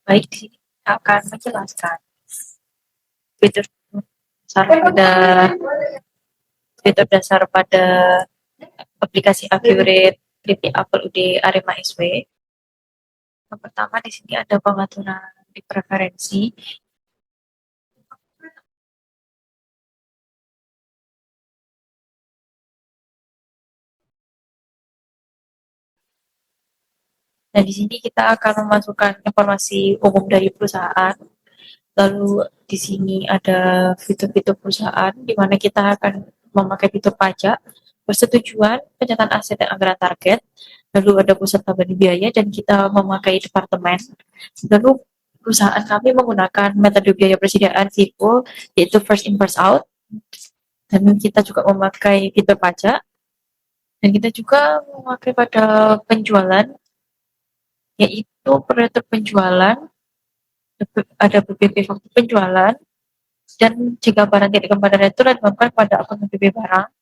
Baik, di sini kita akan menjelaskan fitur dasar pada aplikasi Accurate titik Apple UD Arema SW. Yang pertama di sini ada pengaturan di preferensi. Dan di sini kita akan memasukkan informasi umum dari perusahaan. Lalu di sini ada fitur-fitur perusahaan di mana kita akan memakai fitur pajak, persetujuan, penyataan aset dan anggaran target. Lalu ada pusat tabungan biaya dan kita memakai departemen. Lalu perusahaan kami menggunakan metode biaya persediaan FIFO yaitu first in first out. Dan kita juga memakai fitur pajak. Dan kita juga memakai pada penjualan yaitu operator penjualan, ada BPP waktu penjualan, dan jika barang tidak kembali retur dilakukan pada akun BPP barang.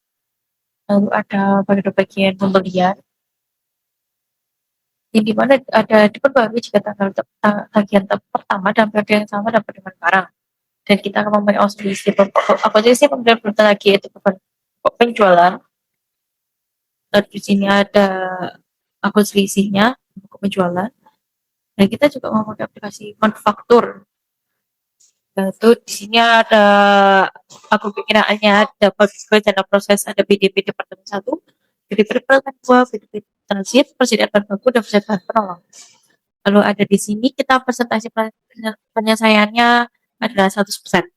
Lalu ada pada bagian pembelian, yang dimana ada diperbarui jika tanggal tagihan pertama dan periode yang sama dapat dengan barang. Dan kita akan memilih akuisisi pembelian berita lagi yaitu penjualan. Lalu di sini ada akun selisihnya untuk penjualan. Dan kita juga memakai aplikasi manufaktur. Itu di sini ada akun pengiraannya, ada dana proses, ada BDP Departemen 1, BDP Departemen 2, BDP Transit, persediaan bahan baku, dan persediaan penolong. Lalu ada di sini kita presentasi penyelesaiannya adalah 100%.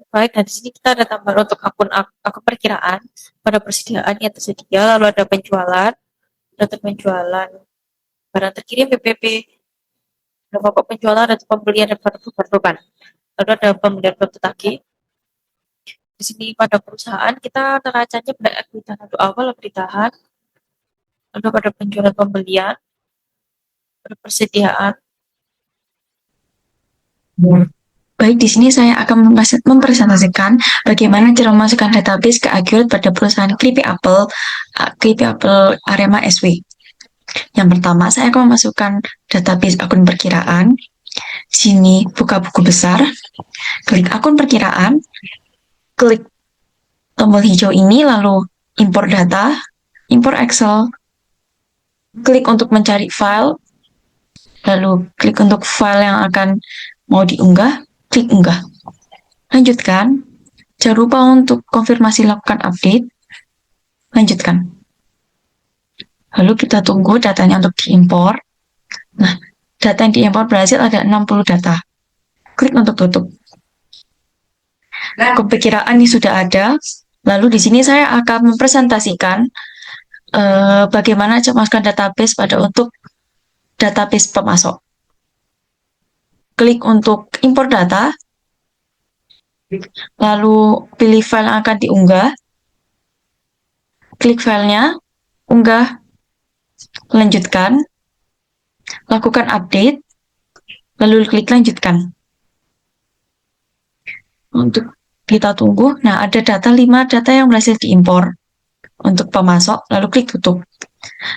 Baik, dan di sini kita ada tambahan untuk akun perkiraan pada persediaan yang tersedia, lalu ada penjualan, data penjualan, barang terkirim BPP, ada pokok penjualan, ada pembelian dan penutupan. Lalu ada pembelian produk tagih. Di sini pada perusahaan kita neracanya pada ekuitan atau awal ditahan, lalu pada penjualan pembelian, pada persediaan. Baik, di sini saya akan mempresentasikan bagaimana cara memasukkan database ke Accurate pada perusahaan Creepy Apple Arema SW. Yang pertama, saya akan memasukkan database akun perkiraan. Di sini buka buku besar, klik akun perkiraan, klik tombol hijau ini, lalu import data, import Excel, klik untuk mencari file, lalu klik untuk file yang akan mau diunggah, klik unggah. Lanjutkan. Jangan lupa untuk konfirmasi lakukan update. Lanjutkan. Lalu kita tunggu datanya untuk diimpor. Nah, data yang diimpor berhasil ada 60 data. Klik untuk tutup. Perkiraan ini sudah ada. Lalu di sini saya akan mempresentasikan bagaimana cara masukkan database untuk database pemasok. Klik untuk import data. Lalu pilih file yang akan diunggah. Klik filenya, unggah, lanjutkan, lakukan update, lalu klik lanjutkan. Untuk kita tunggu, nah ada 5 data yang berhasil diimpor untuk pemasok, lalu klik tutup.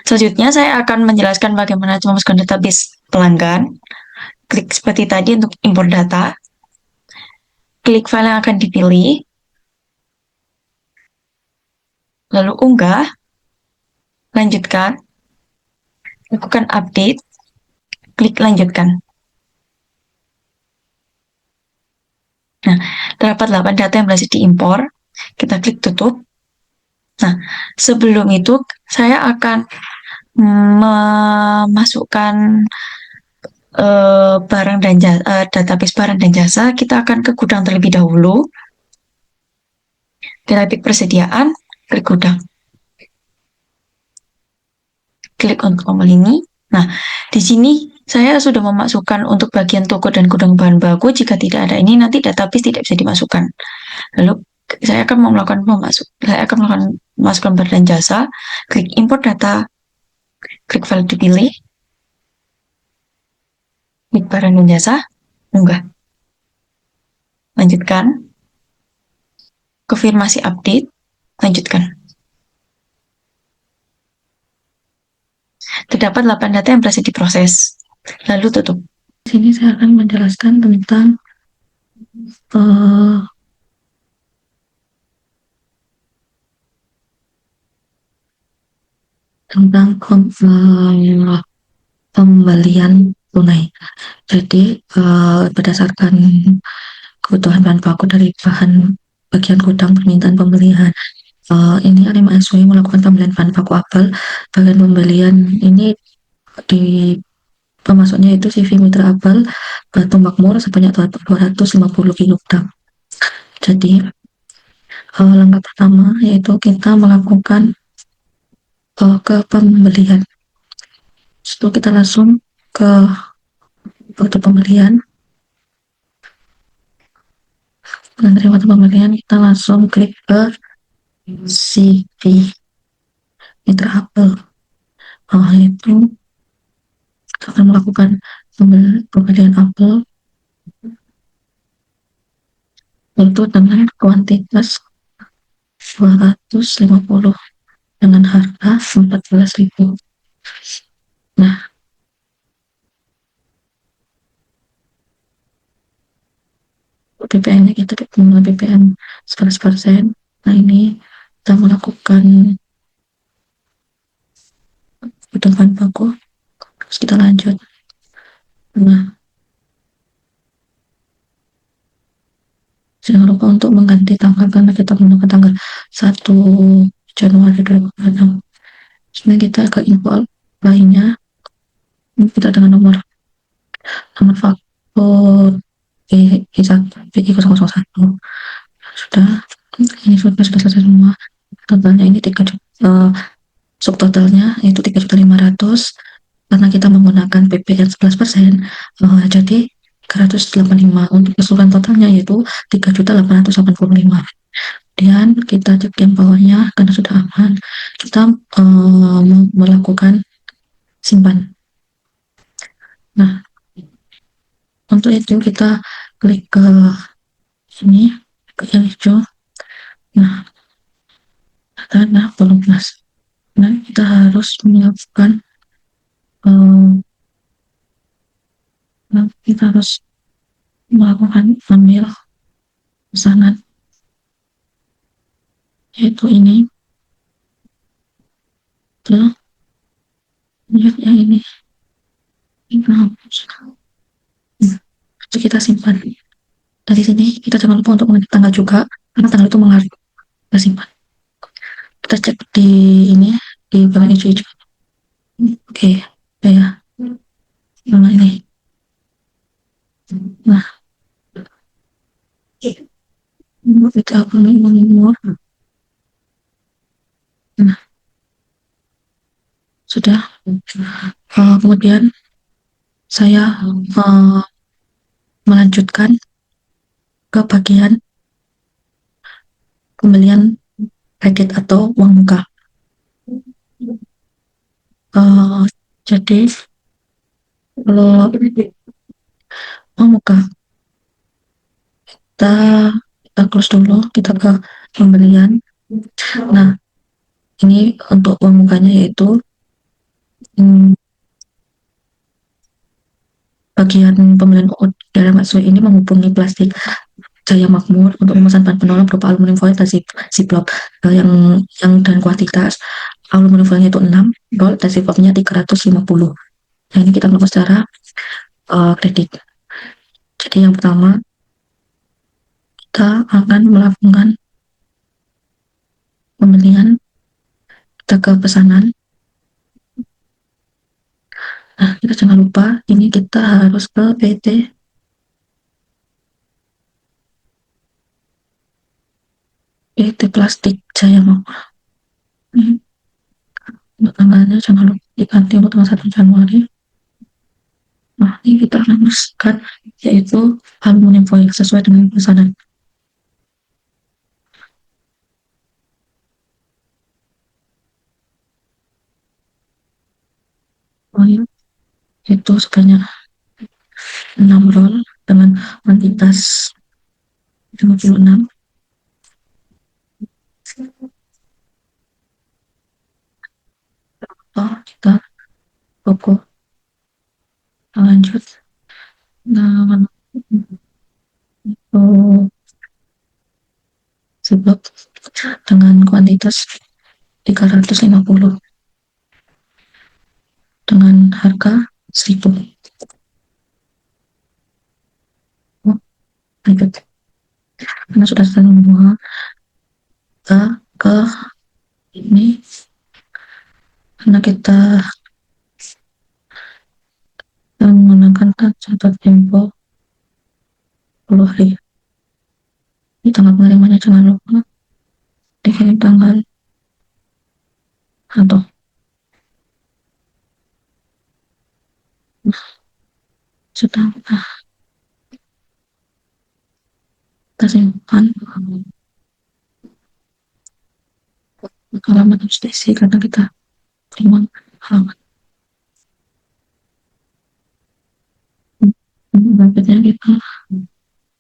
Selanjutnya saya akan menjelaskan bagaimana memasukkan database pelanggan. Klik seperti tadi untuk import data, klik file yang akan dipilih, lalu unggah, lanjutkan, lakukan update, klik lanjutkan. Nah, terdapat 8 data yang berhasil diimpor, kita klik tutup. Nah, sebelum itu saya akan memasukkan barang dan database barang dan jasa. Kita akan ke gudang terlebih dahulu. Kita klik persediaan, klik gudang. Klik untuk tombol ini. Nah, di sini saya sudah memasukkan untuk bagian toko dan gudang bahan baku. Jika tidak ada ini, nanti database tidak bisa dimasukkan. Lalu saya akan melakukan memasukkan barang dan jasa. Klik import data, klik file dipilih, klik barang dan jasa, unggah. Lanjutkan. Konfirmasi update, lanjutkan. Terdapat 8 data yang berhasil diproses. Lalu tutup. Di sini saya akan menjelaskan uh, tentang pembelian tunai. Jadi berdasarkan kebutuhan bahan baku dari bahan bagian gudang permintaan pembelian, ini Arema SW melakukan pembelian bahan baku apel. Bagian pembelian ini di pemasoknya itu CV Mitra Apel Batu Makmur sebanyak 250 kilogram. Jadi langkah pertama yaitu kita melakukan ke pembelian. Setelah kita langsung ke waktu pembelian, menerima waktu pembelian kita langsung klik ke CV Mitra Apel. Itu kita akan melakukan pembelian apel itu dengan kuantitas 250 dengan harga 14.000. Nah, PPN-nya kita menggunakan PPN 11%. Nah, ini kita melakukan kebutuhan baku. Terus kita lanjut. Nah, jangan lupa untuk mengganti tanggal karena kita menggunakan tanggal 1 Januari 2026. Sebenarnya kita ke info lainnya. Kita dengan nomor faktur PI001 sudah, ini sudah selesai semua. Totalnya ini 3 juta, subtotalnya itu 3.500.000 karena kita menggunakan PPN 11%, jadi 385. Untuk keseluruhan totalnya yaitu 3.885. Kemudian kita cek yang bawahnya karena sudah aman, kita melakukan simpan. Nah, untuk itu kita klik ke sini, ke yang hijau. Nah, tanah belum lunas. Nah, kita harus melakukan kita harus melakukan ambil pesanan, yaitu ini ke yang ini hapus. Nah, kita simpan. Dari sini kita jangan lupa untuk mengetik tanggal juga karena tanggal itu mengaruhi. Kita simpan. Kita cek di ini di bagian hijau-hijau. Oke, ya. Nah, ini. Nah, kita nomor. Nah, sudah. Kemudian saya melanjutkan ke bagian pembelian kredit atau uang muka. Jadi kalau uang muka kita close dulu, kita ke pembelian. Nah, ini untuk uang mukanya yaitu bagian pembelian dalam maksud ini menghubungi plastik Jaya Makmur untuk memesan bahan penolong berupa aluminium foil dan ziplock yang dan kuantitas aluminium foilnya itu 6 roll dan ziplocknya 350. Nah, ini kita melakukan secara kredit. Jadi yang pertama kita akan melakukan pembelian, kita ke pesanan. Nah, kita jangan lupa ini kita harus ke PT plastik Jaya Makmur. Untuk tanggalnya jangan lupa diganti untuk tanggal 1 Januari. Nah, ini kita akan masukkan yaitu aluminium foil sesuai dengan pesanan. Foil itu sebanyak 6 roll dengan kuantitas 56. Oh, kita toko lanjut dengan oh, seblak dengan kuantitas 350 dengan harga 1.000. Oh, lanjut. Karena sudah semua ke ini, karena kita menggunakan jatuh tempo 10 hari. Di tanggal pengirimnya jangan lupa dikirim tanggal atau sudah kita simpan halaman harus diisi karena kita terima halaman berikutnya kita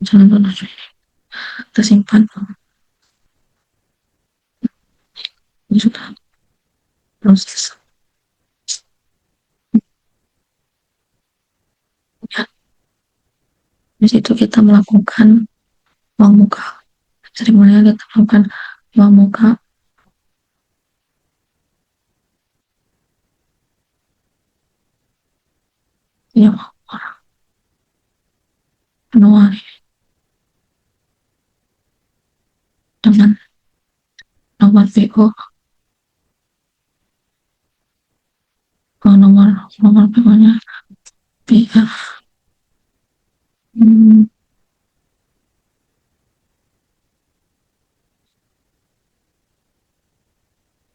jangan lupa kita simpan. Ini sudah proses ya. Di situ kita melakukan uang muka, seremonial kita melakukan uang muka yang orang Januari dengan nomor PO, nomor PO nya PF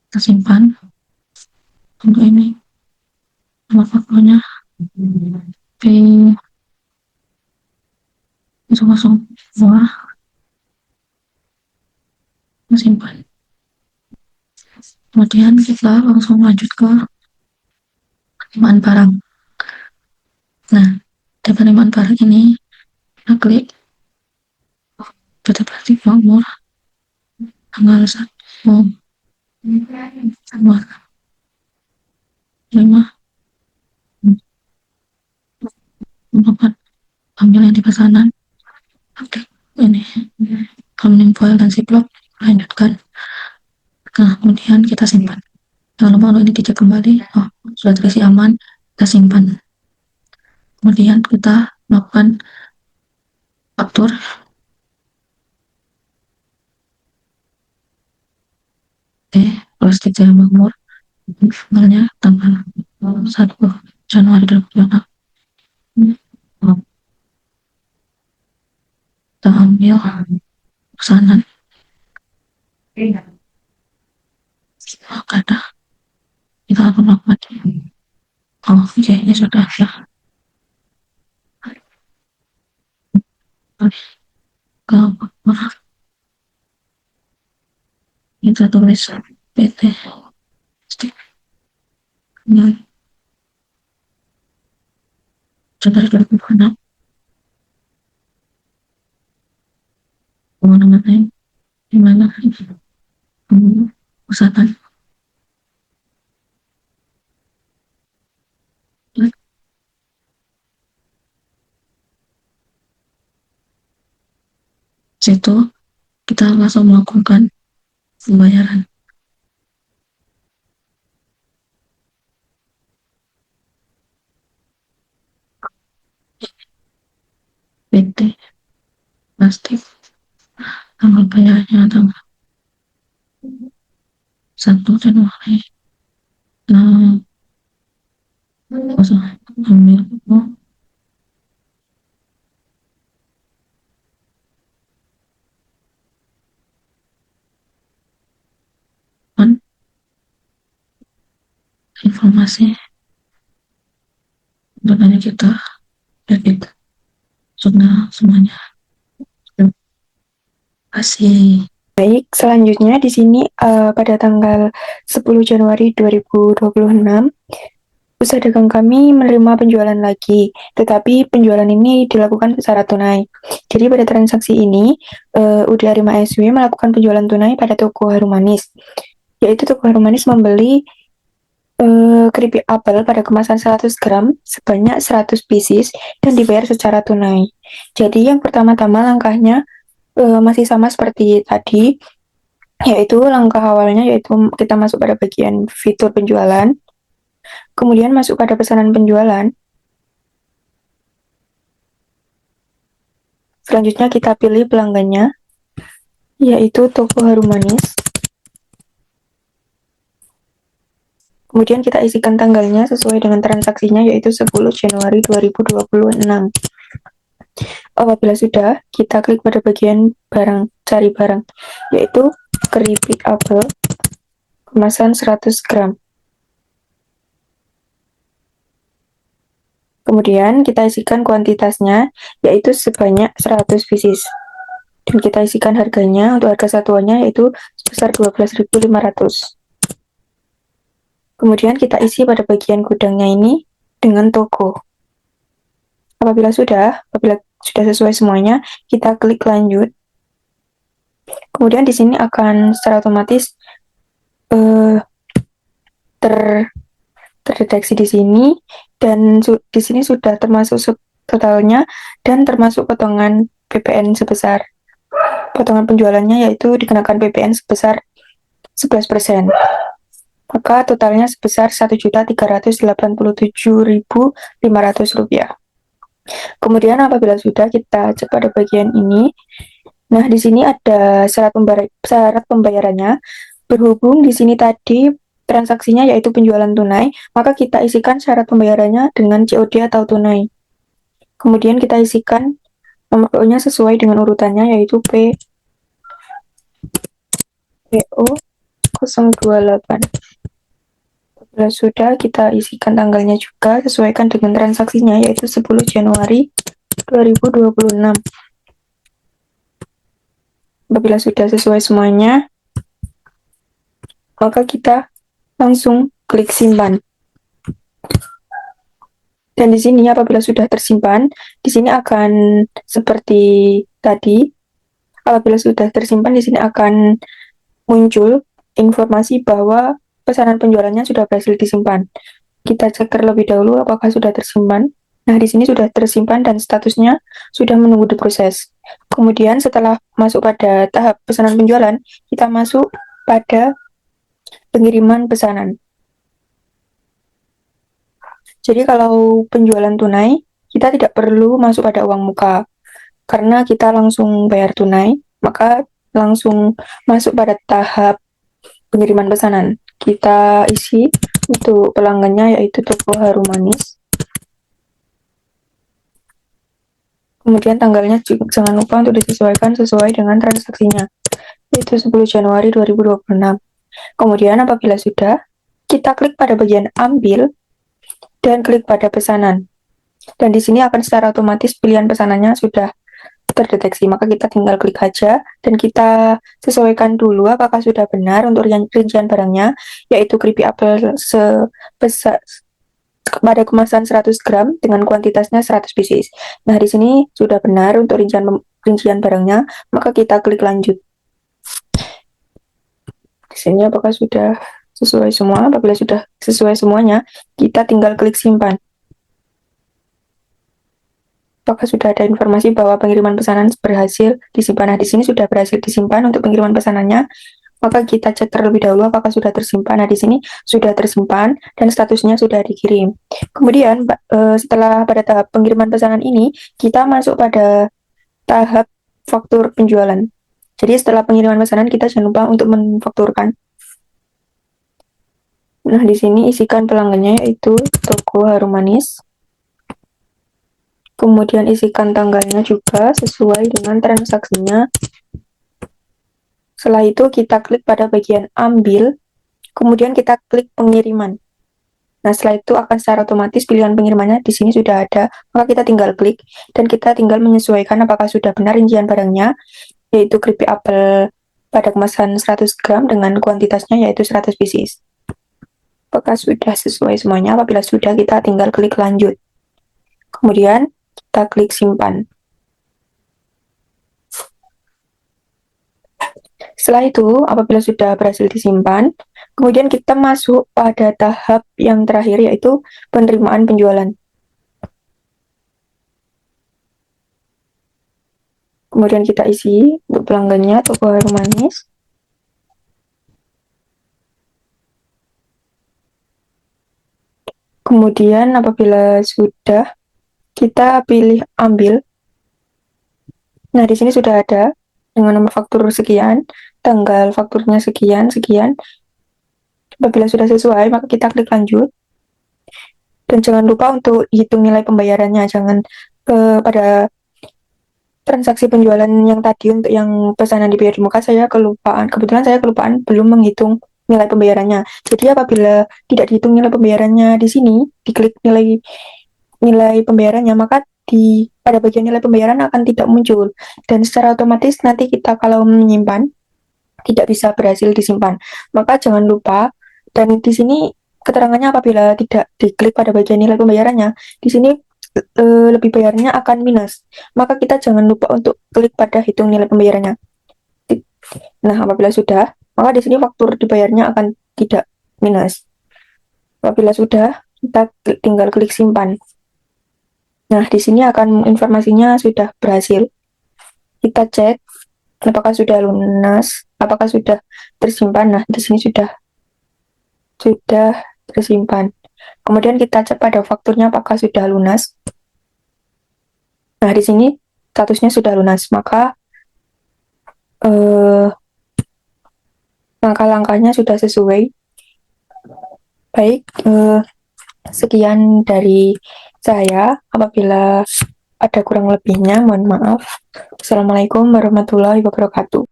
kita simpan untuk ini. Nomor PO nya P itu langsung buah simpan. Kemudian kita langsung lanjut ke penerimaan barang. Nah, di penerimaan barang ini kita klik PT Plastik Makmur tanggal 1 Januari 5 merupakan ambil yang di pesanan. Oke, ini aluminum foil dan ziplock lanjutkan. Nah, kemudian kita simpan. Jangan lupa untuk ini dicek kembali. Oh, sudah terisi aman, kita simpan. Kemudian kita melakukan faktur. Plastik Jaya Makmur tanggalnya tanggal 1 Januari 2026. Kita ambil pesanan karena kita akan melakukan oke, ini sudah ya. Kita tulis PT Plastik Januari 2026. Kemana-mana gimana pesanan situ kita langsung melakukan pembayaran. PT Plastik tanggal bayarnya tanggal 1 Januari. Kosong ambil informasi dananya kita edit sudah semuanya. Terima kasih. Baik, selanjutnya di sini pada tanggal 10 Januari 2026 usaha dagang kami menerima penjualan lagi, tetapi penjualan ini dilakukan secara tunai. Jadi pada transaksi ini UD Arema SW melakukan penjualan tunai pada toko Harum Manis, yaitu toko Harum Manis membeli keripik apel pada kemasan 100 gram sebanyak 100 pieces dan dibayar secara tunai. Jadi yang pertama-tama langkahnya masih sama seperti tadi, yaitu langkah awalnya yaitu kita masuk pada bagian fitur penjualan, kemudian masuk pada pesanan penjualan. Selanjutnya kita pilih pelanggannya, yaitu toko harum manis. Kemudian kita isikan tanggalnya sesuai dengan transaksinya, yaitu 10 Januari 2026. Apabila sudah, kita klik pada bagian barang, cari barang, yaitu keripik apel kemasan 100 gram. Kemudian kita isikan kuantitasnya, yaitu sebanyak 100 pieces. Dan kita isikan harganya, untuk harga satuannya yaitu sebesar 12.500. Kemudian kita isi pada bagian gudangnya ini dengan toko. Apabila sudah sesuai semuanya, kita klik lanjut. Kemudian di sini akan secara otomatis terdeteksi di sini, dan di sini sudah termasuk totalnya dan termasuk potongan PPN sebesar potongan penjualannya, yaitu dikenakan PPN sebesar 11%. Maka totalnya sebesar Rp1.387.500. Kemudian apabila sudah, kita cek pada bagian ini. Nah, di sini ada syarat pembayarannya. Berhubung di sini tadi transaksinya yaitu penjualan tunai, maka kita isikan syarat pembayarannya dengan COD atau tunai. Kemudian kita isikan nomor PO-nya sesuai dengan urutannya, yaitu PO 028. Bila sudah, kita isikan tanggalnya juga, sesuaikan dengan transaksinya, yaitu 10 Januari 2026. Apabila sudah sesuai semuanya, maka kita langsung klik simpan. Dan di sini apabila sudah tersimpan, di sini akan seperti tadi. Apabila sudah tersimpan, di sini akan muncul informasi bahwa pesanan penjualannya sudah berhasil disimpan. Kita cek terlebih dahulu apakah sudah tersimpan. Nah, di sini sudah tersimpan dan statusnya sudah menunggu diproses. Kemudian setelah masuk pada tahap pesanan penjualan, kita masuk pada pengiriman pesanan. Jadi kalau penjualan tunai, kita tidak perlu masuk pada uang muka. Karena kita langsung bayar tunai, maka langsung masuk pada tahap pengiriman pesanan. Kita isi untuk pelanggannya, yaitu toko harum manis. Kemudian tanggalnya jangan lupa untuk disesuaikan sesuai dengan transaksinya, yaitu 10 Januari 2026. Kemudian apabila sudah, kita klik pada bagian ambil dan klik pada pesanan. Dan di sini akan secara otomatis pilihan pesanannya sudah terdeteksi, maka kita tinggal klik aja dan kita sesuaikan dulu apakah sudah benar untuk rincian barangnya, yaitu keripik apel sebesar pada kemasan 100 gram dengan kuantitasnya 100 pieces. Nah, di sini sudah benar untuk rincian barangnya, maka kita klik lanjut. Di sini apakah sudah sesuai semua? Apabila sudah sesuai semuanya, kita tinggal klik simpan. Apakah sudah ada informasi bahwa pengiriman pesanan berhasil disimpan? Nah, di sini sudah berhasil disimpan untuk pengiriman pesanannya. Maka kita cek terlebih dahulu apakah sudah tersimpan. Nah, di sini sudah tersimpan dan statusnya sudah dikirim. Kemudian setelah pada tahap pengiriman pesanan ini, kita masuk pada tahap faktur penjualan. Jadi setelah pengiriman pesanan, kita jangan lupa untuk memfakturkan. Nah, di sini isikan pelanggannya, yaitu toko harum manis. Kemudian isikan tanggalnya juga sesuai dengan transaksinya. Setelah itu kita klik pada bagian ambil, kemudian kita klik pengiriman. Nah, setelah itu akan secara otomatis pilihan pengirimannya di sini sudah ada, maka kita tinggal klik dan kita tinggal menyesuaikan apakah sudah benar rincian barangnya, yaitu keripik apel pada kemasan 100 gram dengan kuantitasnya yaitu 100 pieces. Apakah sudah sesuai semuanya? Apabila sudah, kita tinggal klik lanjut. Kemudian kita klik simpan. Setelah itu, apabila sudah berhasil disimpan, Kemudian kita masuk pada tahap yang terakhir yaitu penerimaan penjualan. Kemudian kita isi untuk pelanggannya toko harum manis. Kemudian apabila sudah, kita pilih ambil. Nah, di sini sudah ada dengan nomor faktur sekian, tanggal fakturnya sekian, sekian. Apabila sudah sesuai, maka kita klik lanjut. Dan jangan lupa untuk hitung nilai pembayarannya. Jangan pada transaksi penjualan yang tadi untuk yang pesanan dibayar di muka saya kelupaan. Kebetulan saya kelupaan belum menghitung nilai pembayarannya. Jadi apabila tidak dihitung nilai pembayarannya di sini, diklik nilai nilai pembayarannya, maka di pada bagian nilai pembayaran akan tidak muncul dan secara otomatis nanti kita kalau menyimpan tidak bisa berhasil disimpan. Maka jangan lupa dan di sini keterangannya apabila tidak diklik pada bagian nilai pembayarannya, di sini lebih bayarnya akan minus. Maka kita jangan lupa untuk klik pada hitung nilai pembayarannya. Nah, apabila sudah, maka di sini faktur dibayarnya akan tidak minus. Apabila sudah, kita tinggal klik simpan. Nah, di sini akan informasinya sudah berhasil. Kita cek apakah sudah lunas, apakah sudah tersimpan. Nah, di sini sudah tersimpan. Kemudian kita cek pada fakturnya apakah sudah lunas. Nah, di sini statusnya sudah lunas, maka langkah-langkahnya sudah sesuai. Baik, sekian dari saya. Apabila ada kurang lebihnya, mohon maaf. Assalamualaikum warahmatullahi wabarakatuh.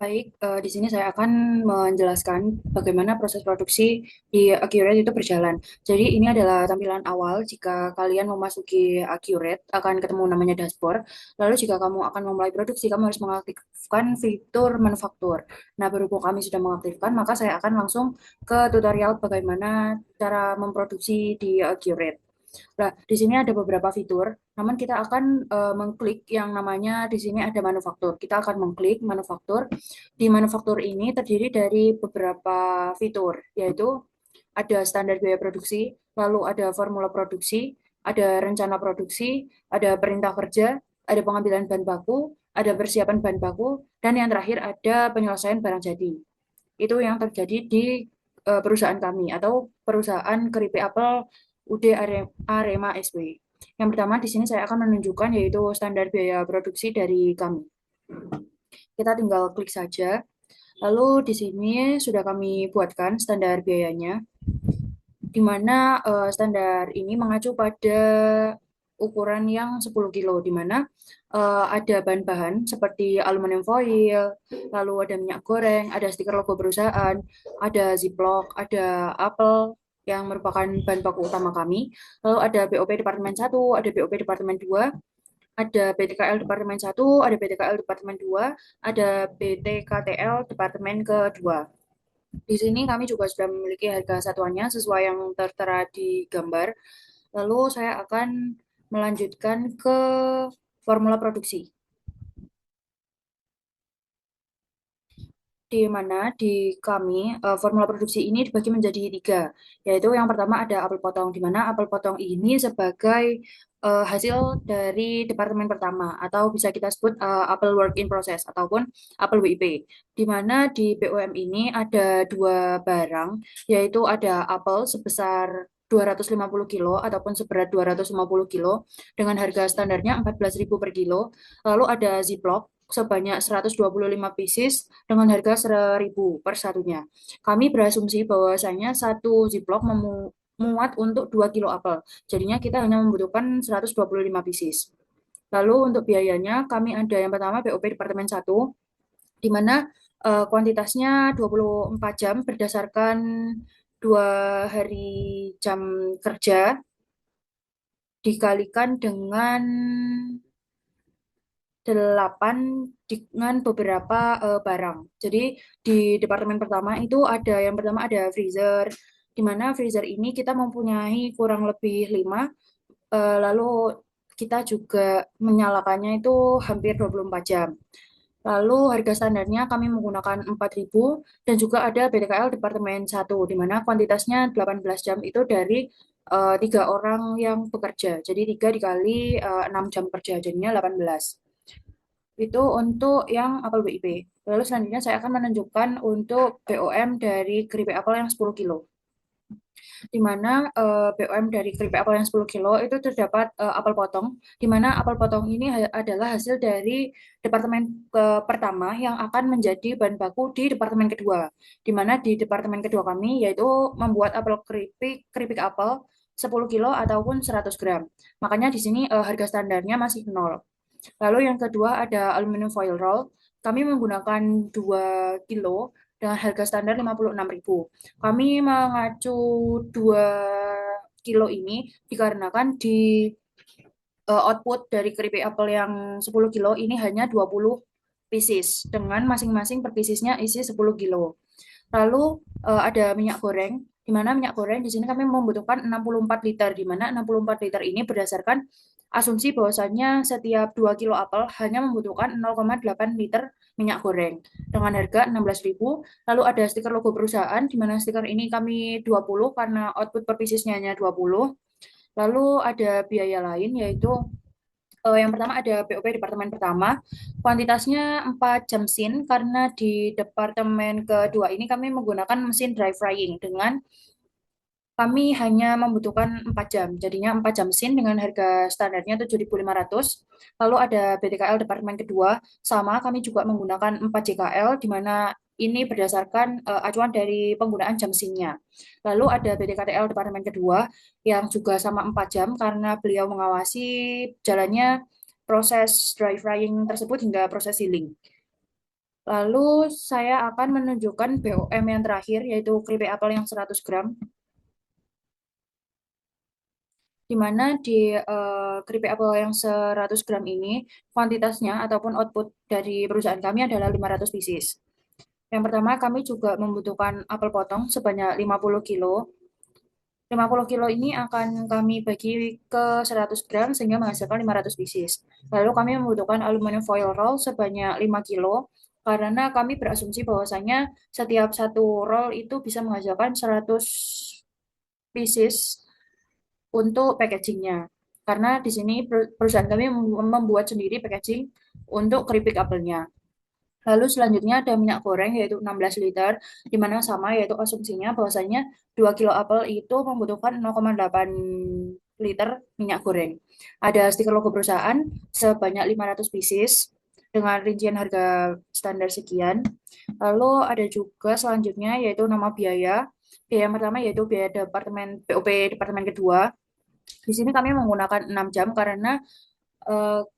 Baik, di sini saya akan menjelaskan bagaimana proses produksi di Accurate itu berjalan. Jadi ini adalah tampilan awal jika kalian memasuki Accurate, akan ketemu namanya dashboard. Lalu jika kamu akan memulai produksi, kamu harus mengaktifkan fitur manufaktur. Nah, berhubung kami sudah mengaktifkan, maka saya akan langsung ke tutorial bagaimana cara memproduksi di Accurate. Nah, di sini ada beberapa fitur, namun kita akan mengklik yang namanya di sini ada manufaktur. Kita akan mengklik manufaktur. Di manufaktur ini terdiri dari beberapa fitur, yaitu ada standar biaya produksi, lalu ada formula produksi, ada rencana produksi, ada perintah kerja, ada pengambilan bahan baku, ada persiapan bahan baku, dan yang terakhir ada penyelesaian barang jadi. Itu yang terjadi di perusahaan kami atau perusahaan keripik apel UD Arema SW. Yang pertama di sini saya akan menunjukkan yaitu standar biaya produksi dari kami. Kita tinggal klik saja. Lalu di sini sudah kami buatkan standar biayanya, di mana standar ini mengacu pada ukuran yang 10 kilo, di mana ada bahan-bahan seperti aluminium foil, lalu ada minyak goreng, ada stiker logo perusahaan, ada ziplock, ada apel, yang merupakan bahan baku utama kami. Lalu ada BOP Departemen 1, ada BOP Departemen 2, ada BTKL Departemen 1, ada BTKL Departemen 2, ada BTKTL Departemen kedua. Di sini kami juga sudah memiliki harga satuannya sesuai yang tertera di gambar. Lalu saya akan melanjutkan ke formula produksi. Di mana di kami formula produksi ini dibagi menjadi tiga, yaitu yang pertama ada apel potong, di mana apel potong ini sebagai hasil dari departemen pertama atau bisa kita sebut apel work in process ataupun apel WIP, di mana di BOM ini ada dua barang, yaitu ada apel sebesar 250 kilo ataupun seberat 250 kilo dengan harga standarnya 14.000 per kilo, lalu ada ziplock sebanyak 125 pieces dengan harga 1.000 per satunya. Kami berasumsi bahwasanya satu ziplock memuat untuk 2 kilo apel. Jadinya kita hanya membutuhkan 125 pieces. Lalu untuk biayanya kami ada yang pertama BOP Departemen 1, di mana kuantitasnya 24 jam berdasarkan 2 hari jam kerja dikalikan dengan 8 dengan beberapa barang. Jadi di departemen pertama itu ada yang pertama ada freezer, di mana freezer ini kita mempunyai kurang lebih 5, lalu kita juga menyalakannya itu hampir 24 jam. Lalu harga standarnya kami menggunakan 4.000 dan juga ada BTKL Departemen 1 di mana kuantitasnya 18 jam itu dari 3 orang yang bekerja. Jadi 3 dikali 6 jam kerja jadinya 18. Itu untuk yang apel BIP. Lalu selanjutnya saya akan menunjukkan untuk BOM dari keripik apel yang 10 kilo. Di mana BOM dari keripik apel yang 10 kilo itu terdapat apel potong, di mana apel potong ini adalah hasil dari departemen pertama yang akan menjadi bahan baku di departemen kedua, di mana di departemen kedua kami yaitu membuat apel keripik apel 10 kilo ataupun 100 gram. Makanya di sini harga standarnya masih nol. Lalu yang kedua ada aluminium foil roll. Kami menggunakan 2 kilo dengan harga standar 56.000. Kami mengacu 2 kilo ini dikarenakan di output dari keripik apel yang 10 kilo ini hanya 20 pieces dengan masing-masing per piecesnya isi 10 kilo. Lalu ada minyak goreng, di mana minyak goreng di sini kami membutuhkan 64 liter, di mana 64 liter ini berdasarkan asumsi bahwasannya setiap 2 kilo apel hanya membutuhkan 0,8 liter minyak goreng dengan harga 16.000. Lalu ada stiker logo perusahaan, di mana stiker ini kami 20 karena output per piecesnya hanya 20. Lalu ada biaya lain yaitu yang pertama ada BOP departemen pertama, kuantitasnya 4 jam sin karena di departemen kedua ini kami menggunakan mesin dry frying dengan kami hanya membutuhkan 4 jam, jadinya 4 jam sin dengan harga standarnya 7.500. Lalu ada BTKL departemen kedua, sama kami juga menggunakan 4 JKL, di mana ini berdasarkan acuan dari penggunaan jam sinnya. Lalu ada BTKTL departemen kedua yang juga sama 4 jam karena beliau mengawasi jalannya proses dry frying tersebut hingga proses sealing. Lalu saya akan menunjukkan BOM yang terakhir yaitu keripik apel yang 100 gram di mana di keripik apel yang 100 gram ini kuantitasnya ataupun output dari perusahaan kami adalah 500 pieces. Yang pertama kami juga membutuhkan apel potong sebanyak 50 kilo. 50 kilo ini akan kami bagi ke 100 gram sehingga menghasilkan 500 pieces. Lalu kami membutuhkan aluminium foil roll sebanyak 5 kilo karena kami berasumsi bahwasanya setiap satu roll itu bisa menghasilkan 100 pieces untuk packagingnya. Karena di sini perusahaan kami membuat sendiri packaging untuk keripik apelnya. Lalu selanjutnya ada minyak goreng yaitu 16 liter, di mana sama yaitu asumsinya bahwasanya 2 kilo apel itu membutuhkan 0,8 liter minyak goreng. Ada stiker logo perusahaan sebanyak 500 pieces dengan rincian harga standar sekian. Lalu ada juga selanjutnya yaitu nama biaya. Biaya yang pertama yaitu biaya departemen BOP departemen kedua. Di sini kami menggunakan 6 jam karena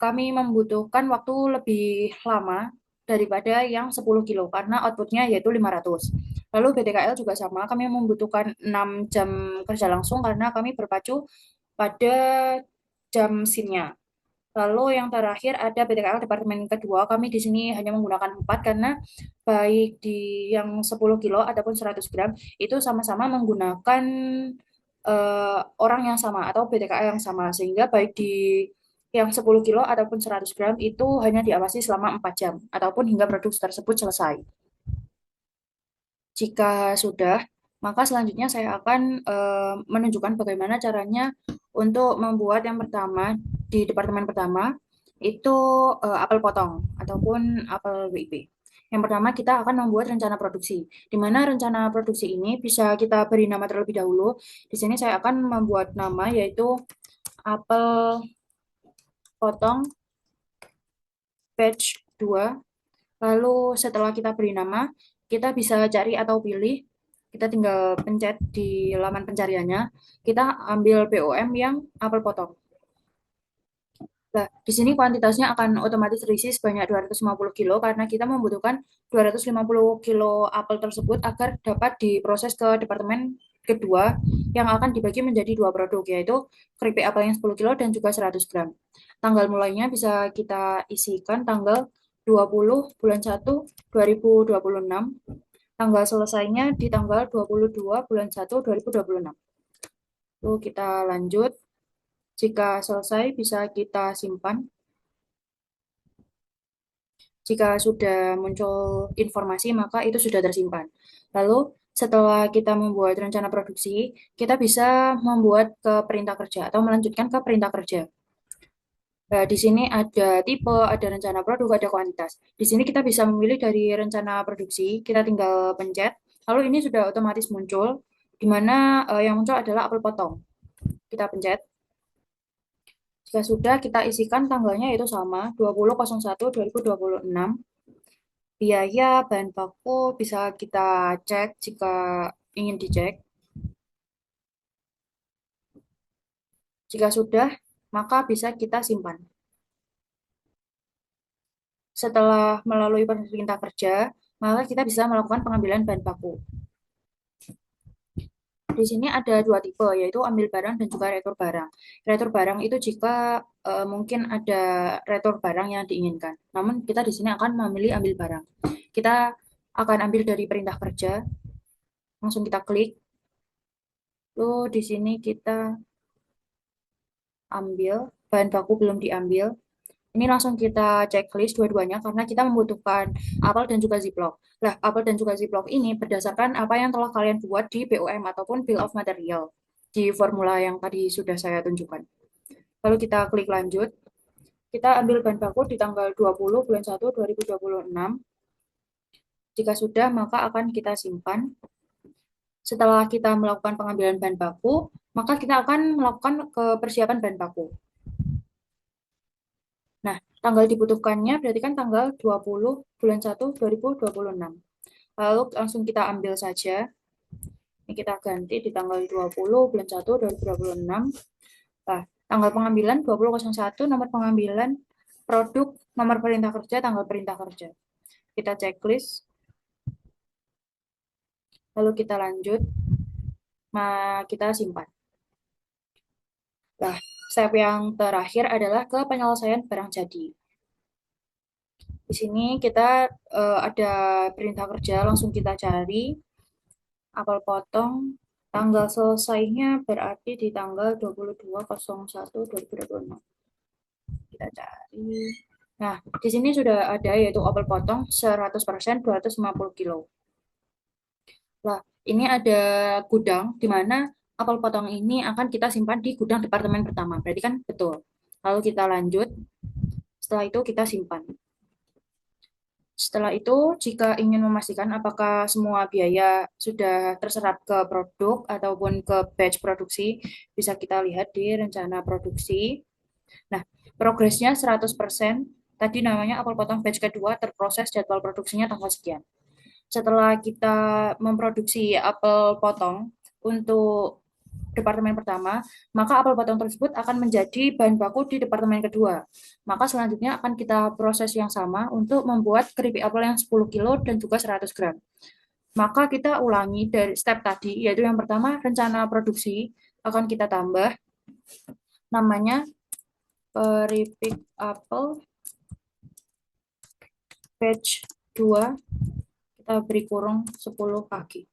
kami membutuhkan waktu lebih lama daripada yang 10 kilo karena outputnya yaitu 500. Lalu BTKL juga sama, kami membutuhkan 6 jam kerja langsung karena kami berpacu pada jam sinnya. Lalu yang terakhir ada BTKL departemen kedua, kami di sini hanya menggunakan 4 karena baik di yang 10 kilo ataupun 100 gram itu sama-sama menggunakan orang yang sama atau BTKL yang sama sehingga baik di yang 10 kilo ataupun 100 gram itu hanya diawasi selama 4 jam ataupun hingga produk tersebut selesai. Jika sudah, maka selanjutnya saya akan menunjukkan bagaimana caranya untuk membuat yang pertama di departemen pertama itu apel potong ataupun apel WIP. Yang pertama kita akan membuat rencana produksi, di mana rencana produksi ini bisa kita beri nama terlebih dahulu. Di sini saya akan membuat nama yaitu apel potong batch 2. Lalu setelah kita beri nama, kita bisa cari atau pilih. Kita tinggal pencet di laman pencariannya. Kita ambil BOM yang apel potong. Nah, di sini kuantitasnya akan otomatis terisi sebanyak 250 kilo karena kita membutuhkan 250 kilo apel tersebut agar dapat diproses ke departemen kedua yang akan dibagi menjadi 2 produk yaitu keripik apel yang 10 kilo dan juga 100 gram. Tanggal mulainya bisa kita isikan tanggal 20 bulan 1 2026. Tanggal selesainya di tanggal 22 bulan 1 2026. Lalu kita lanjut. Jika selesai bisa kita simpan. Jika sudah muncul informasi, maka itu sudah tersimpan. Lalu, setelah kita membuat rencana produksi, kita bisa membuat ke perintah kerja atau melanjutkan ke perintah kerja. Nah, di sini ada tipe, ada rencana produk, ada kuantitas. Di sini kita bisa memilih dari rencana produksi, kita tinggal pencet, lalu ini sudah otomatis muncul, di mana yang muncul adalah apel potong. Kita pencet, jika sudah kita isikan tanggalnya yaitu sama, 20.01.2026. Biaya bahan baku bisa kita cek jika ingin dicek. Jika sudah, maka bisa kita simpan. Setelah melalui perintah kerja, maka kita bisa melakukan pengambilan bahan baku. Di sini ada dua tipe, yaitu ambil barang dan juga retur barang. Retur barang itu jika mungkin ada retur barang yang diinginkan. Namun kita di sini akan memilih ambil barang. Kita akan ambil dari perintah kerja, langsung kita klik. Lalu di sini kita ambil, bahan baku belum diambil. Ini langsung kita checklist dua-duanya karena kita membutuhkan apel dan juga ziplock. Nah, apel dan juga ziplock ini berdasarkan apa yang telah kalian buat di BOM ataupun Bill of Material di formula yang tadi sudah saya tunjukkan. Lalu kita klik lanjut. Kita ambil bahan baku di tanggal 20 bulan 1 2026. Jika sudah, maka akan kita simpan. Setelah kita melakukan pengambilan bahan baku, maka kita akan melakukan persiapan bahan baku. Nah, tanggal dibutuhkannya berarti kan tanggal 20 bulan 1 2026. Lalu langsung kita ambil saja. Ini kita ganti di tanggal 20 bulan 1 2026. Nah, tanggal pengambilan 20.01, nomor pengambilan produk, nomor perintah kerja, tanggal perintah kerja. Kita checklist. Lalu kita lanjut. Kita simpan. Nah, step yang terakhir adalah ke penyelesaian barang jadi. Di sini kita ada perintah kerja, langsung kita cari apel potong. Tanggal selesainya berarti di tanggal 22.01.2026. Kita cari. Nah, di sini sudah ada yaitu apel potong 100% 250 kilo. Nah, ini ada gudang di mana apel potong ini akan kita simpan di gudang departemen pertama. Berarti kan betul. Lalu kita lanjut. Setelah itu kita simpan. Setelah itu, jika ingin memastikan apakah semua biaya sudah terserap ke produk ataupun ke batch produksi, bisa kita lihat di rencana produksi. Nah, progresnya 100%. Tadi namanya apel potong batch kedua terproses jadwal produksinya tanggal sekian. Setelah kita memproduksi apel potong untuk departemen pertama, maka apel potong tersebut akan menjadi bahan baku di departemen kedua. Maka selanjutnya akan kita proses yang sama untuk membuat keripik apel yang 10 kilo dan juga 100 gram. Maka kita ulangi dari step tadi, yaitu yang pertama rencana produksi akan kita tambah namanya keripik apel batch 2, kita beri kurung 10 kaki.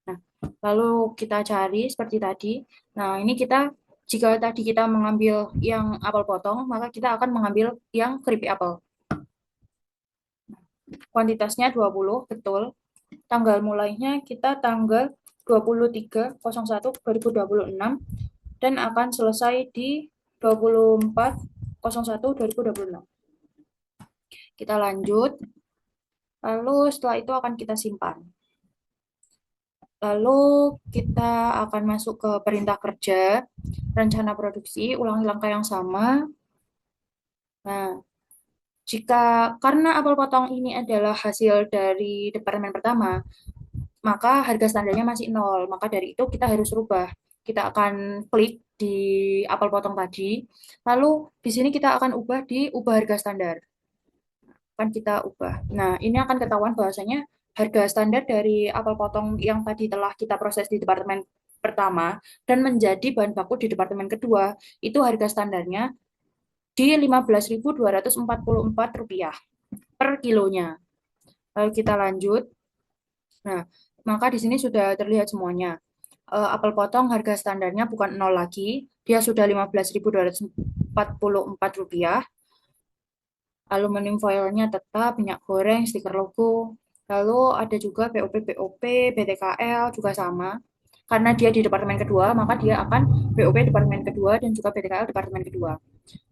Nah, lalu kita cari seperti tadi. Nah, ini kita jika tadi kita mengambil yang apel potong, maka kita akan mengambil yang keripik apel. Kuantitasnya 20, betul. Tanggal mulainya kita tanggal 23.01.2026 dan akan selesai di 24.01.2026. Kita lanjut. Lalu setelah itu akan kita simpan. Lalu kita akan masuk ke perintah kerja, rencana produksi, ulangi langkah yang sama. Nah, karena apel potong ini adalah hasil dari departemen pertama, maka harga standarnya masih nol. Maka dari itu kita harus rubah. Kita akan klik di apel potong tadi, lalu di sini kita akan ubah harga standar. Akan kita ubah. Nah, ini akan ketahuan bahwasanya harga standar dari apel potong yang tadi telah kita proses di departemen pertama dan menjadi bahan baku di departemen kedua, itu harga standarnya di Rp15.244 per kilonya. Lalu kita lanjut. Nah, maka di sini sudah terlihat semuanya. Apel potong harga standarnya bukan nol lagi, dia sudah Rp15.244. aluminium foilnya tetap, minyak goreng, stiker logo. Lalu ada juga POP, BTKL juga sama. Karena dia di departemen kedua, maka dia akan POP departemen kedua dan juga BTKL departemen kedua.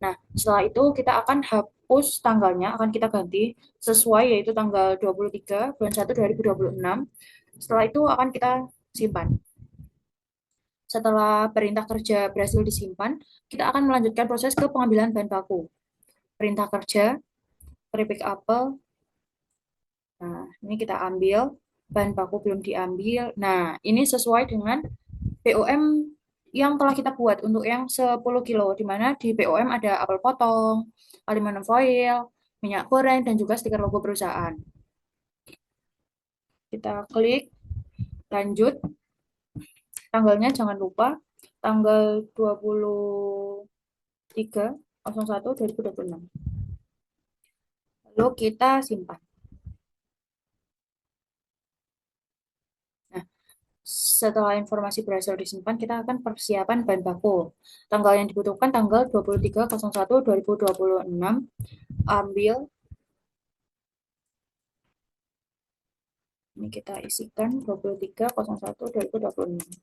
Nah, setelah itu kita akan hapus tanggalnya, akan kita ganti sesuai yaitu tanggal 23 bulan 1 2026. Setelah itu akan kita simpan. Setelah perintah kerja berhasil disimpan, kita akan melanjutkan proses ke pengambilan bahan baku. Perintah kerja, keripik apel. Nah, ini kita ambil, bahan baku belum diambil. Nah, ini sesuai dengan POM yang telah kita buat untuk yang 10 kilo, di mana di POM ada apel potong, aluminium foil, minyak goreng, dan juga stiker logo perusahaan. Kita klik, lanjut. Tanggalnya jangan lupa, tanggal 23/01/2026. Lalu kita simpan. Nah, setelah informasi berhasil disimpan, kita akan persiapan bahan baku. Tanggal yang dibutuhkan tanggal 23/01/2026. Ambil. Ini kita isikan 23/01/2026.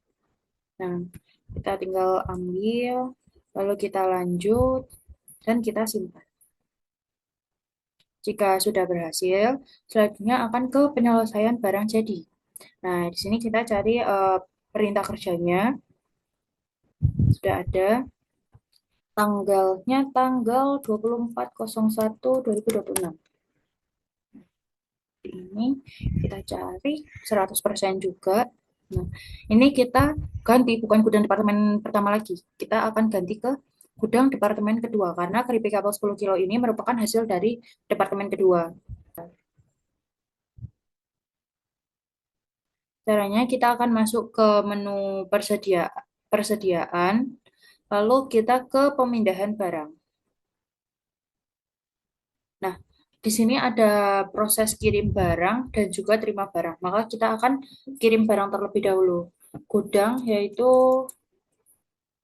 Nah, kita tinggal ambil, lalu kita lanjut, dan kita simpan. Jika sudah berhasil, selanjutnya akan ke penyelesaian barang jadi. Nah, di sini kita cari perintah kerjanya. Sudah ada. Tanggalnya tanggal 24/01/2026. Ini kita cari 100% juga. Nah, ini kita ganti, bukan gudang departemen pertama lagi. Kita akan ganti ke gudang departemen kedua, karena keripik apel 10 kilo ini merupakan hasil dari departemen kedua. Caranya kita akan masuk ke menu persediaan, lalu kita ke pemindahan barang. Nah, di sini ada proses kirim barang dan juga terima barang. Maka kita akan kirim barang terlebih dahulu. Gudang yaitu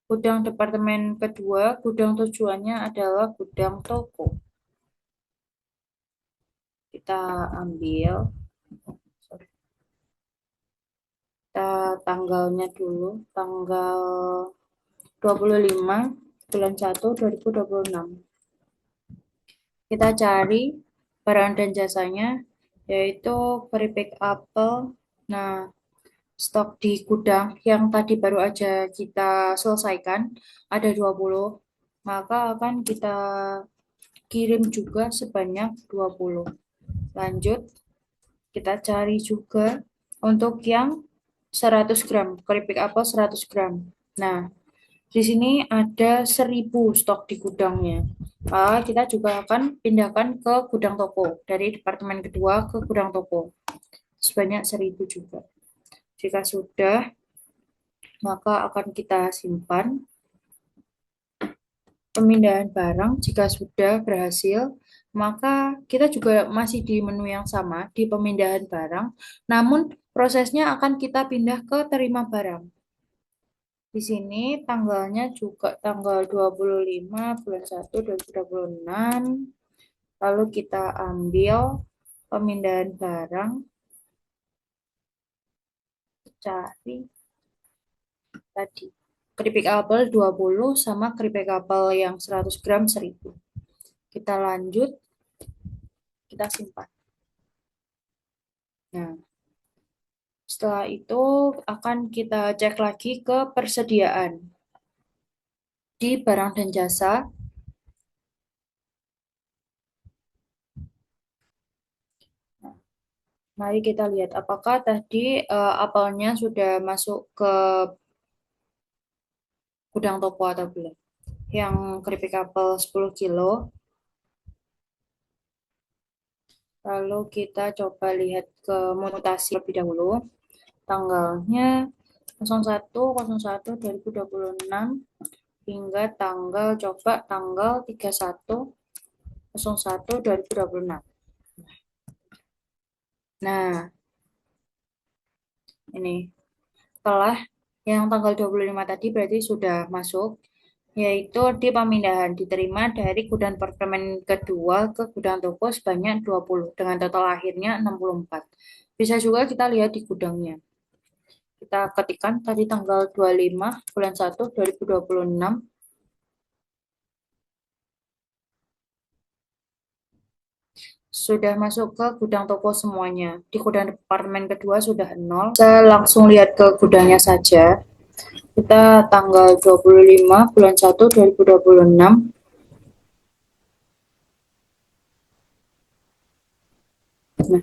gudang departemen kedua, gudang tujuannya adalah gudang toko. Kita ambil, kita tanggalnya dulu, tanggal 25 bulan 1 2026. Kita cari barang dan jasanya, yaitu keripik apel. Nah, stok di gudang yang tadi baru aja kita selesaikan ada 20, maka akan kita kirim juga sebanyak 20. Lanjut, kita cari juga untuk yang 100 gram, keripik apel 100 gram. Nah, di sini ada 1000 stok di gudangnya. Kita juga akan pindahkan ke gudang toko, dari departemen kedua ke gudang toko. Sebanyak 1000 juga. Jika sudah, maka akan kita simpan. Pemindahan barang jika sudah berhasil, maka kita juga masih di menu yang sama, di pemindahan barang, namun prosesnya akan kita pindah ke terima barang. Di sini tanggalnya juga tanggal 25 bulan 1 2026. Lalu kita ambil pemindahan barang, cari tadi keripik apel 20 sama keripik apel yang 100 gram 1000. Kita lanjut, kita simpan. Nah, setelah itu akan kita cek lagi ke persediaan di barang dan jasa. Nah, mari kita lihat apakah tadi apelnya sudah masuk ke gudang toko atau belum. Yang keripik apel 10 kilo. Lalu kita coba lihat ke mutasi lebih dahulu. Tanggalnya 01/01/2026 hingga tanggal 31/01/2026. Nah, ini setelah yang tanggal 25 tadi berarti sudah masuk. yaitu di pemindahan diterima dari gudang departemen kedua ke gudang toko sebanyak 20 dengan total akhirnya 64. Bisa juga kita lihat di gudangnya. Kita ketikkan tadi tanggal 25 bulan 1 2026 sudah masuk ke gudang toko semuanya. Di gudang departemen kedua sudah nol. Kita langsung lihat ke gudangnya saja. Kita tanggal 25 bulan 1 2026. Nah,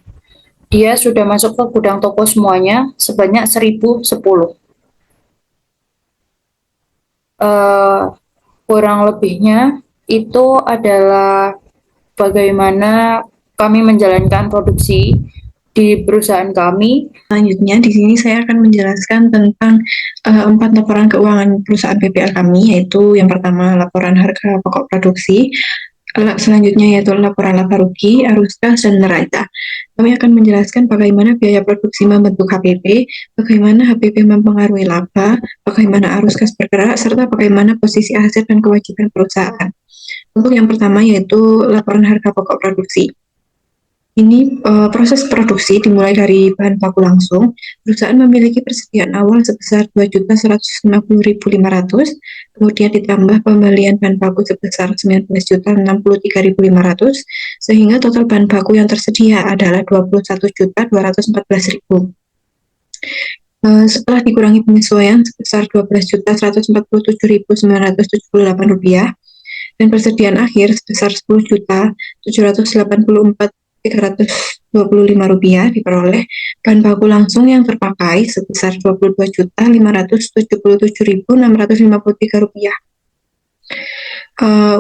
dia sudah masuk ke gudang toko semuanya sebanyak 1010. Eh, kurang lebihnya itu adalah bagaimana kami menjalankan produksi di perusahaan kami. Selanjutnya, di sini saya akan menjelaskan tentang 4 laporan keuangan perusahaan PPL kami, yaitu yang pertama laporan harga pokok produksi, selanjutnya yaitu laporan laba rugi, arus kas, dan neraca. Kami akan menjelaskan bagaimana biaya produksi membentuk HPP, bagaimana HPP mempengaruhi laba, bagaimana arus kas bergerak, serta bagaimana posisi aset dan kewajiban perusahaan. Untuk yang pertama yaitu laporan harga pokok produksi. Ini proses produksi dimulai dari bahan baku langsung. Perusahaan memiliki persediaan awal sebesar 2.150.500, kemudian ditambah pembelian bahan baku sebesar 19.063.500, sehingga total bahan baku yang tersedia adalah 21.214.000. Setelah dikurangi penyesuaian sebesar 12.147.978 rupiah dan persediaan akhir sebesar 10.784.325 rupiah diperoleh bahan baku langsung yang terpakai sebesar 22.577.653 rupiah.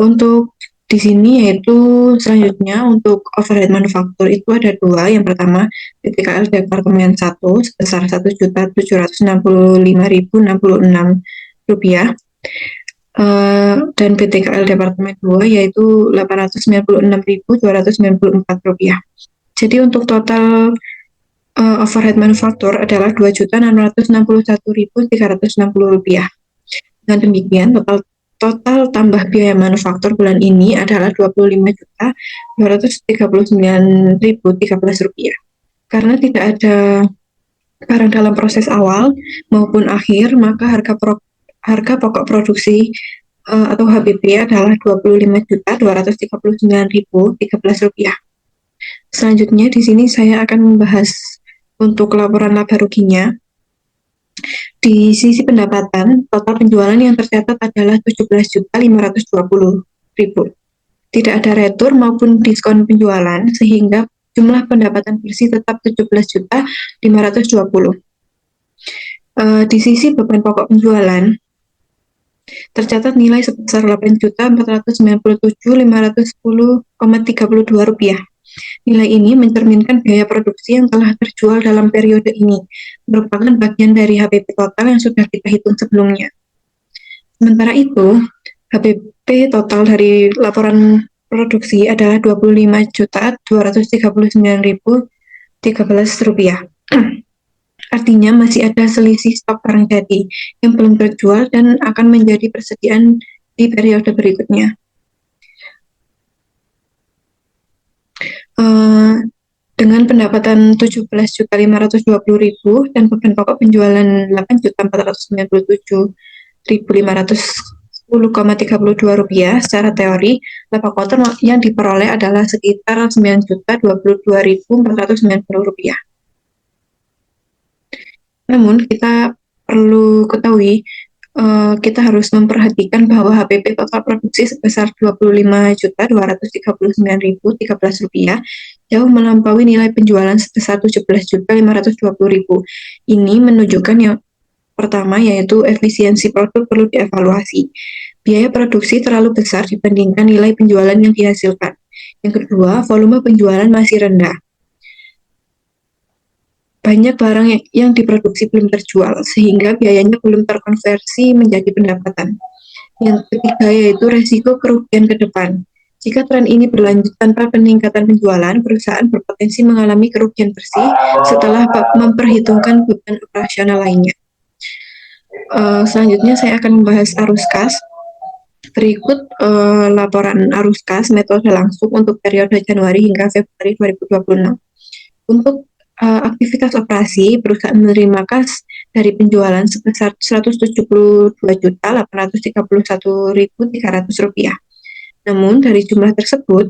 Untuk di sini yaitu selanjutnya untuk overhead manufaktur itu ada dua. Yang pertama PTKL Departemen 1 sebesar 1.765.066 rupiah. Dan PTKL Departemen 2 yaitu 896.294 rupiah. Jadi untuk total overhead manufaktur adalah 2.661.360 rupiah. Dengan demikian total tambah biaya manufaktur bulan ini adalah 25.239.013 rupiah. Karena tidak ada barang dalam proses awal maupun akhir, maka harga pokok produksi atau HPP adalah 25.239.013 rupiah. Selanjutnya di sini saya akan membahas untuk laporan laba ruginya. Di sisi pendapatan, total penjualan yang tercatat adalah 17.520.000. Tidak ada retur maupun diskon penjualan, sehingga jumlah pendapatan bersih tetap 17.520. Di sisi beban pokok penjualan, tercatat nilai sebesar 8.497.510,32 rupiah. Nilai ini mencerminkan biaya produksi yang telah terjual dalam periode ini, merupakan bagian dari HPP total yang sudah kita hitung sebelumnya. Sementara itu, HPP total dari laporan produksi adalah 25.239.013 rupiah. Artinya masih ada selisih stok barang jadi yang belum terjual dan akan menjadi persediaan di periode berikutnya. Dengan pendapatan 17.520.000 dan beban pokok penjualan 8.497.510,32 rupiah, secara teori laba kotor yang diperoleh adalah sekitar 9.022.490 rupiah. Namun kita perlu ketahui, kita harus memperhatikan bahwa HPP total produksi sebesar 25.239.013 rupiah jauh melampaui nilai penjualan sebesar 17.520.000. Ini menunjukkan yang pertama yaitu efisiensi produk perlu dievaluasi. Biaya produksi terlalu besar dibandingkan nilai penjualan yang dihasilkan. Yang kedua, volume penjualan masih rendah. Banyak barang yang diproduksi belum terjual, sehingga biayanya belum terkonversi menjadi pendapatan. Yang ketiga yaitu resiko kerugian ke depan. Jika tren ini berlanjut tanpa peningkatan penjualan, perusahaan berpotensi mengalami kerugian bersih setelah memperhitungkan beban operasional lainnya. Selanjutnya saya akan membahas arus kas. Berikut laporan arus kas metode langsung untuk periode Januari hingga Februari 2026. Untuk aktivitas operasi, perusahaan menerima kas dari penjualan sebesar Rp172.831.300. Namun, dari jumlah tersebut,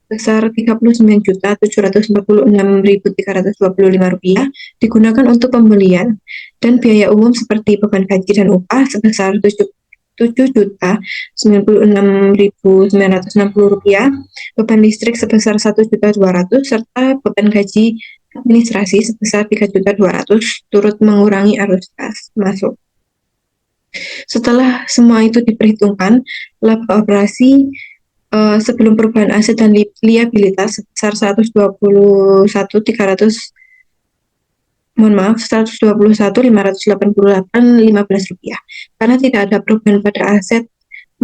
sebesar Rp39.746.325 digunakan untuk pembelian dan biaya umum seperti beban gaji dan upah sebesar Rp7.96.960, beban listrik sebesar Rp1.200.000, serta beban gaji administrasi sebesar Rp3.200.000, turut mengurangi arus kas masuk. Setelah semua itu diperhitungkan, laba operasi sebelum perubahan aset dan liabilitas sebesar Rp121.588.15. Karena tidak ada perubahan pada aset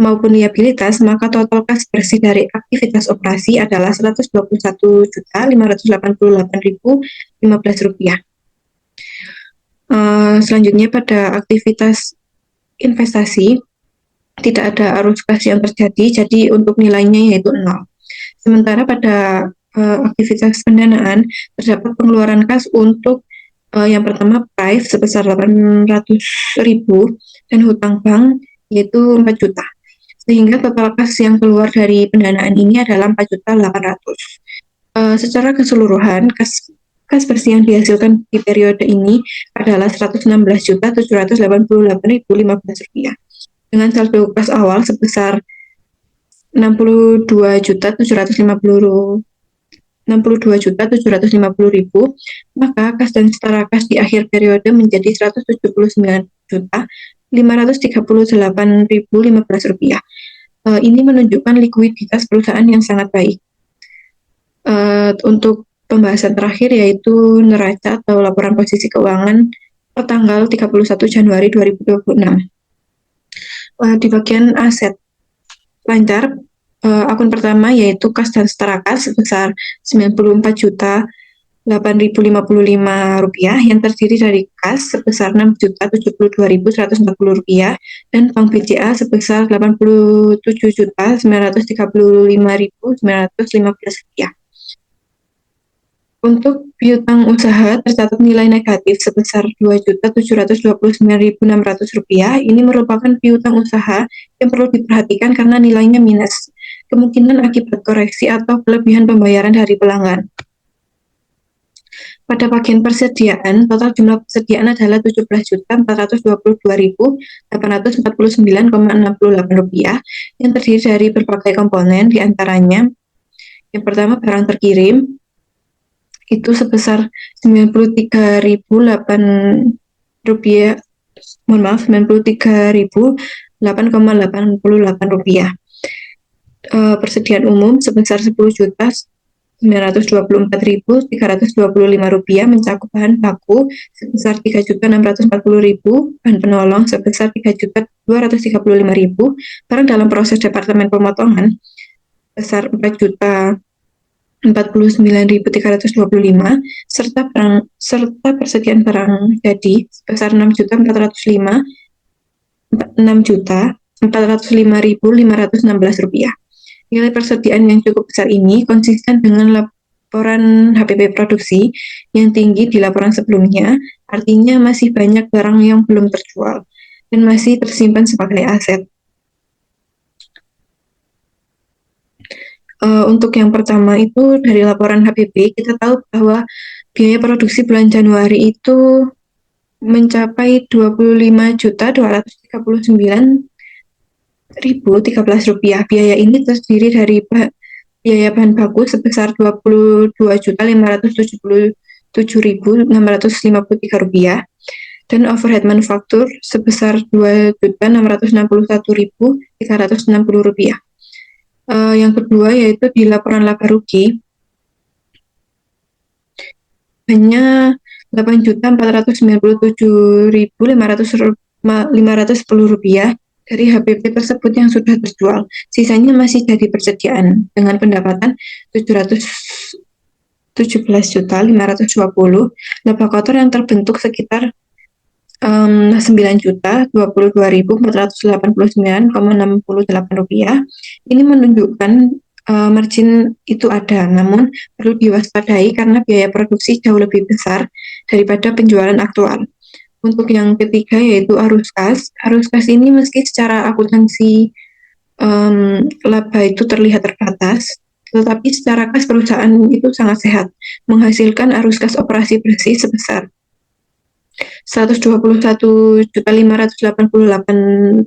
maupun liabilitas, maka total kas bersih dari aktivitas operasi adalah Rp121.588.015. Selanjutnya pada aktivitas investasi, tidak ada arus kas yang terjadi, jadi untuk nilainya yaitu 0. Sementara pada aktivitas pendanaan, terdapat pengeluaran kas untuk yang pertama prive sebesar Rp800.000 dan hutang bank yaitu Rp4 juta. Sehingga total kas yang keluar dari pendanaan ini adalah Rp4.800.000. Secara keseluruhan, kas bersih yang dihasilkan di periode ini adalah Rp116.788.015 dengan saldo kas awal sebesar Rp62.750.000, maka kas dan setara kas di akhir periode menjadi Rp179.538.015. Ini menunjukkan likuiditas perusahaan yang sangat baik. Untuk pembahasan terakhir yaitu neraca atau laporan posisi keuangan per tanggal 31 Januari 2026. Di bagian aset lancar, akun pertama yaitu kas dan setara kas sebesar Rp94.850.005 yang terdiri dari kas sebesar Rp6.072.140 dan bank BCA sebesar Rp87.935.915. Untuk piutang usaha tercatat nilai negatif sebesar Rp2.729.600. Ini merupakan piutang usaha yang perlu diperhatikan karena nilainya minus, kemungkinan akibat koreksi atau kelebihan pembayaran dari pelanggan. Pada bagian persediaan, total jumlah persediaan adalah Rp17.422.849,68 yang terdiri dari berbagai komponen, diantaranya yang pertama barang terkirim, itu sebesar Rp93.888,88. Persediaan umum sebesar Rp10.924.325 mencakup bahan baku sebesar Rp3.640.000, bahan penolong sebesar Rp3.235.000, barang dalam proses departemen pemotongan sebesar Rp49.325, serta persediaan barang jadi sebesar Rp6.405.516. Nilai persediaan yang cukup besar ini konsisten dengan laporan HPP produksi yang tinggi di laporan sebelumnya, artinya masih banyak barang yang belum terjual dan masih tersimpan sebagai aset. Untuk yang pertama itu dari laporan HPP, kita tahu bahwa biaya produksi bulan Januari itu mencapai Rp25.239.013. Biaya ini terdiri dari biaya bahan baku sebesar Rp22.577.653 dan overhead manufaktur sebesar Rp2.661.360. Yang kedua yaitu di laporan laba rugi hanya Rp8.497.510 dari HPP tersebut yang sudah terjual. Sisanya masih jadi persediaan dengan pendapatan Rp717.520. Laba kotor yang terbentuk sekitar Rp9.022.489,68. Ini menunjukkan margin itu ada, namun perlu diwaspadai karena biaya produksi jauh lebih besar daripada penjualan aktual. Untuk yang ketiga yaitu arus kas. Arus kas ini meski secara akuntansi laba itu terlihat terbatas, tetapi secara kas perusahaan itu sangat sehat, menghasilkan arus kas operasi bersih sebesar Rp121.588.015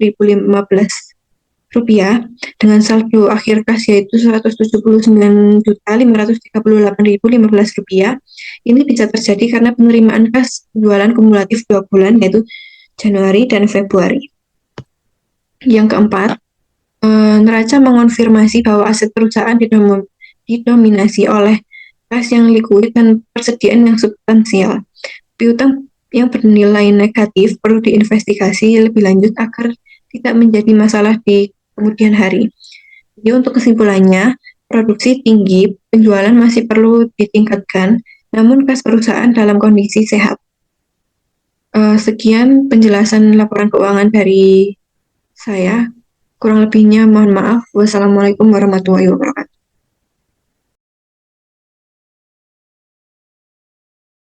dengan saldo akhir kas yaitu Rp179.538.015. Ini bisa terjadi karena penerimaan kas penjualan kumulatif 2 bulan yaitu Januari dan Februari. Yang keempat, neraca mengonfirmasi bahwa aset perusahaan didominasi oleh kas yang likuid dan persediaan yang substansial. Piutang yang bernilai negatif perlu diinvestigasi lebih lanjut agar tidak menjadi masalah di kemudian hari. Jadi untuk kesimpulannya, produksi tinggi, penjualan masih perlu ditingkatkan, namun kas perusahaan dalam kondisi sehat. Sekian penjelasan laporan keuangan dari saya. Kurang lebihnya mohon maaf. Wassalamualaikum warahmatullahi wabarakatuh.